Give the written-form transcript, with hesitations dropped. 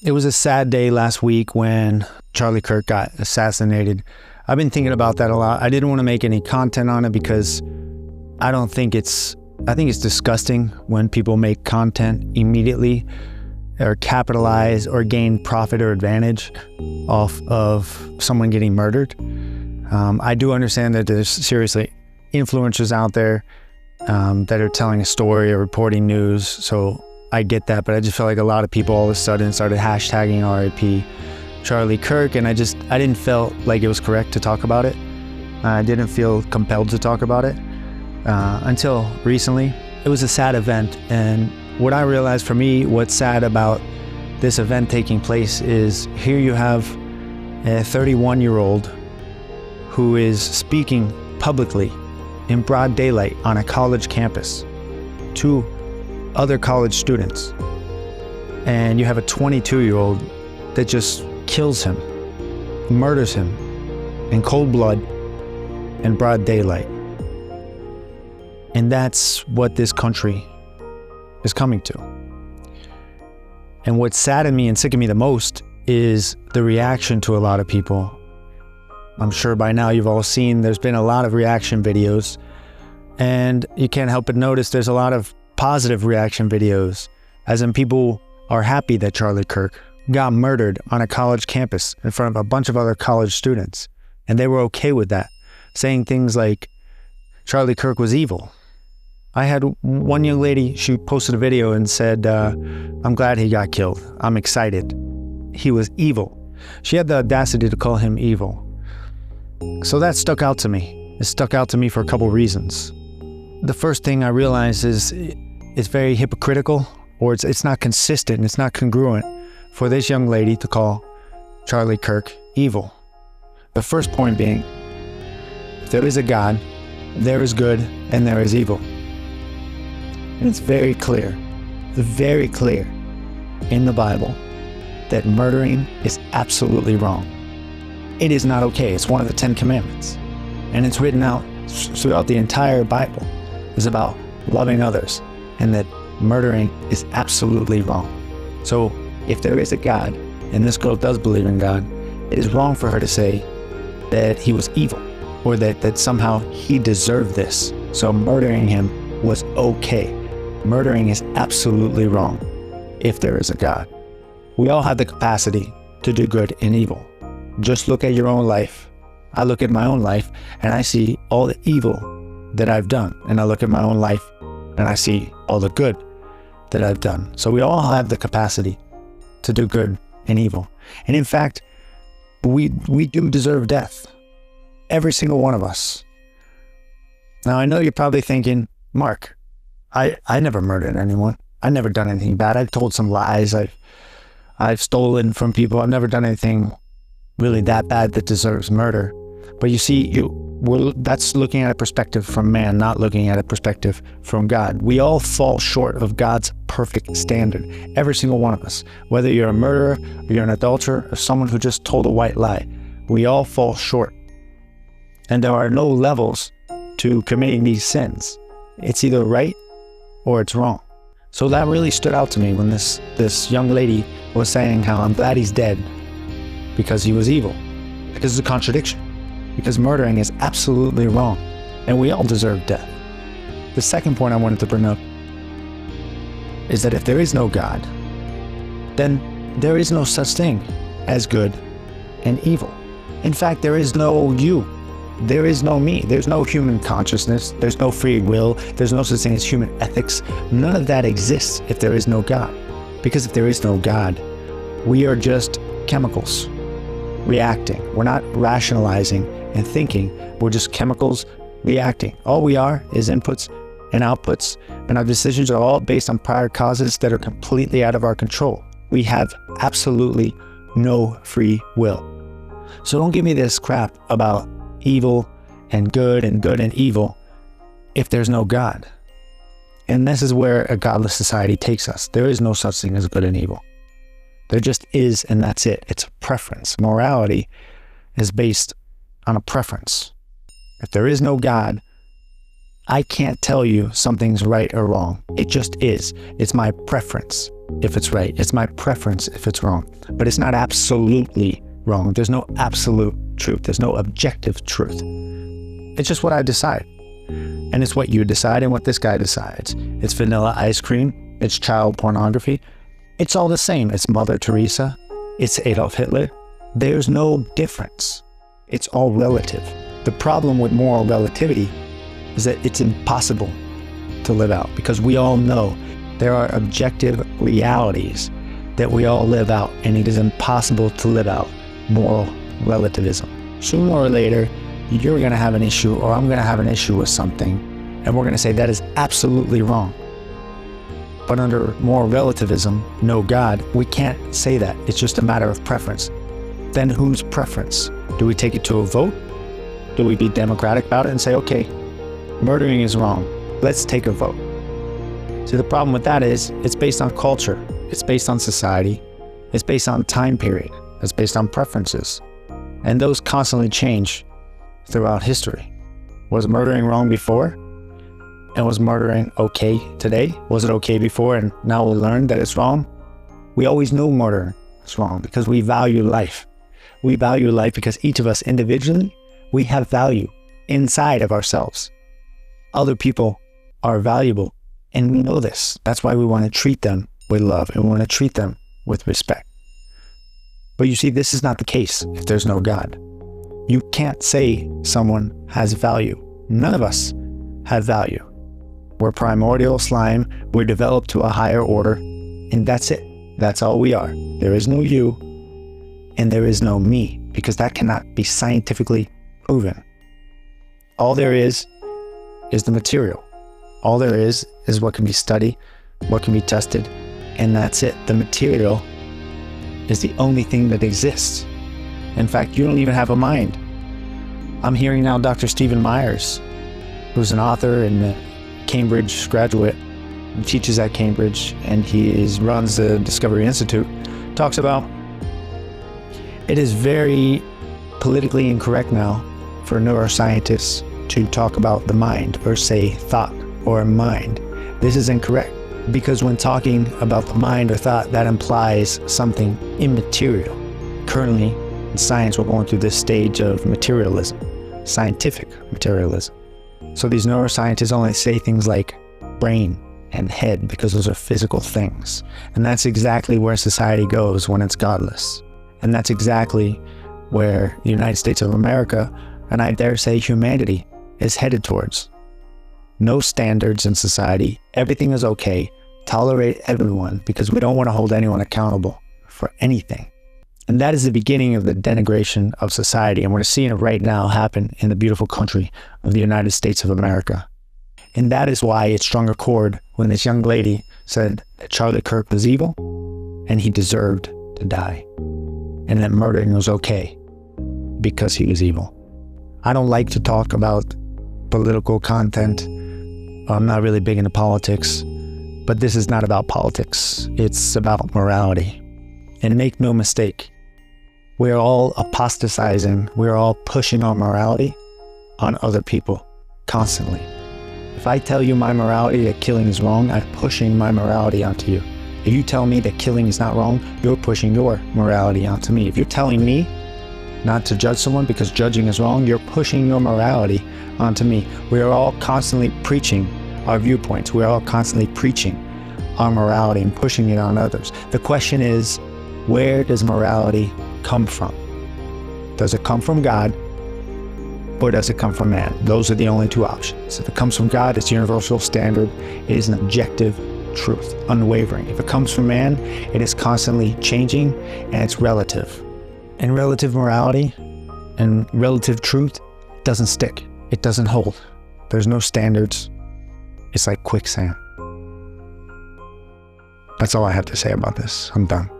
It was a sad day last week when Charlie Kirk got assassinated. I've been thinking about that a lot. I didn't want to make any content on it because I think it's disgusting when people make content immediately or capitalize or gain profit or advantage off of someone getting murdered. I do understand that there's seriously influencers out there that are telling a story or reporting news, so I get that, but I just felt like a lot of people all of a sudden started hashtagging RIP Charlie Kirk, and I didn't feel like it was correct to talk about it. I didn't feel compelled to talk about it until recently. It was a sad event, and what I realized for me, what's sad about this event taking place is here you have a 31-year-old who is speaking publicly in broad daylight on a college campus to other college students, and you have a 22-year-old that just kills him, murders him in cold blood in broad daylight. And that's what this country is coming to. And what saddened me and sickened me the most is the reaction to a lot of people. I'm sure by now you've all seen there's been a lot of reaction videos, and you can't help but notice there's a lot of positive reaction videos, as in people are happy that Charlie Kirk got murdered on a college campus in front of a bunch of other college students, and they were okay with that, saying things like Charlie Kirk was evil. I had one young lady, she posted a video and said, I'm glad he got killed. I'm excited. He was evil. She had the audacity to call him evil. So that stuck out to me. It stuck out to me for a couple reasons. The first thing I realized is it's very hypocritical, or it's not consistent, it's not congruent for this young lady to call Charlie Kirk evil. The first point being, if there is a God, there is good and there is evil. And it's very clear in the Bible that murdering is absolutely wrong. It is not okay. It's one of the 10 Commandments. And it's written out throughout the entire Bible. It's about loving others, and that murdering is absolutely wrong. So if there is a God, and this girl does believe in God, it is wrong for her to say that he was evil, or that somehow he deserved this. So murdering him was okay. Murdering is absolutely wrong if there is a God. We all have the capacity to do good and evil. Just look at your own life. I look at my own life and I see all the evil that I've done. And I look at my own life and I see all the good that I've done. So we all have the capacity to do good and evil. And in fact, we do deserve death. Every single one of us. Now I know you're probably thinking, Mark, I never murdered anyone. I've never done anything bad. I've told some lies. I've stolen from people. I've never done anything really that bad that deserves murder. But you see, that's looking at a perspective from man, not looking at a perspective from God. We all fall short of God's perfect standard. Every single one of us. Whether you're a murderer, or you're an adulterer, or someone who just told a white lie. We all fall short. And there are no levels to committing these sins. It's either right or it's wrong. So that really stood out to me when this young lady was saying how I'm glad he's dead because he was evil. Because it's a contradiction. Because murdering is absolutely wrong. And we all deserve death. The second point I wanted to bring up is that if there is no God, then there is no such thing as good and evil. In fact, there is no you. There is no me. There's no human consciousness. There's no free will. There's no such thing as human ethics. None of that exists if there is no God. Because if there is no God, we are just chemicals reacting. We're not rationalizing and thinking. We're just chemicals reacting. All we are is inputs and outputs, and our decisions are all based on prior causes that are completely out of our control. We have absolutely no free will. So don't give me this crap about evil and good and evil if there's no God. And this is where a godless society takes us. There is no such thing as good and evil. There just is, and that's it. It's a preference. Morality is based on a preference. If there is no God, I can't tell you something's right or wrong. It just is. It's my preference. if it's right. It's my preference if it's wrong. But it's not absolutely wrong. There's no absolute truth. There's no objective truth. It's just what I decide. And it's what you decide and what this guy decides. It's vanilla ice cream. It's child pornography. It's all the same. It's Mother Teresa. It's Adolf Hitler. There's no difference. It's all relative. The problem with moral relativity is that it's impossible to live out, because we all know there are objective realities that we all live out, and it is impossible to live out moral relativism. Sooner or later, you're going to have an issue, or I'm going to have an issue with something, and we're going to say that is absolutely wrong. But under moral relativism, no God, we can't say that. It's just a matter of preference. Then whose preference? Do we take it to a vote? Do we be democratic about it and say, okay, murdering is wrong, let's take a vote? See, the problem with that is it's based on culture, it's based on society, it's based on time period, it's based on preferences. And those constantly change throughout history. Was murdering wrong before? And was murdering okay today? Was it okay before and now we learn that it's wrong? We always knew murder is wrong because we value life. We value life because each of us individually, we have value inside of ourselves. Other people are valuable, and we know this. That's why we want to treat them with love and we want to treat them with respect. But you see, this is not the case if there's no God. You can't say someone has value. None of us have value. We're primordial slime. We're developed to a higher order, and that's it. That's all we are. There is no you, and there is no me, because that cannot be scientifically proven. All there is the material. All there is what can be studied, what can be tested, and that's it. The material is the only thing that exists. In fact, you don't even have a mind. I'm hearing now Dr. Stephen Myers, who's an author and a Cambridge graduate, and teaches at Cambridge, and he runs the Discovery Institute, talks about it is very politically incorrect now for neuroscientists to talk about the mind or say thought or mind. This is incorrect, because when talking about the mind or thought, that implies something immaterial. Currently, in science, we're going through this stage of materialism, scientific materialism. So these neuroscientists only say things like brain and head because those are physical things. And that's exactly where society goes when it's godless. And that's exactly where the United States of America, and I dare say humanity, is headed towards. No standards in society. Everything is okay. Tolerate everyone because we don't want to hold anyone accountable for anything. And that is the beginning of the denigration of society. And we're seeing it right now happen in the beautiful country of the United States of America. And that is why it strung a chord when this young lady said that Charlie Kirk was evil and he deserved to die. And that murdering was okay because he was evil. I don't like to talk about political content. I'm not really big into politics, but this is not about politics. It's about morality. And make no mistake, we're all apostatizing. We're all pushing our morality on other people constantly. If I tell you my morality that killing is wrong, I'm pushing my morality onto you. If you tell me that killing is not wrong, you're pushing your morality onto me. If you're telling me not to judge someone because judging is wrong, you're pushing your morality onto me. We are all constantly preaching our viewpoints. We are all constantly preaching our morality and pushing it on others. The question is, where does morality come from? Does it come from God, or does it come from man? Those are the only two options. If it comes from God, it's universal standard. It is an objective truth, unwavering. If it comes from man, it is constantly changing and it's relative. And relative morality and relative truth doesn't stick. It doesn't hold. There's no standards. It's like quicksand. That's all I have to say about this. I'm done.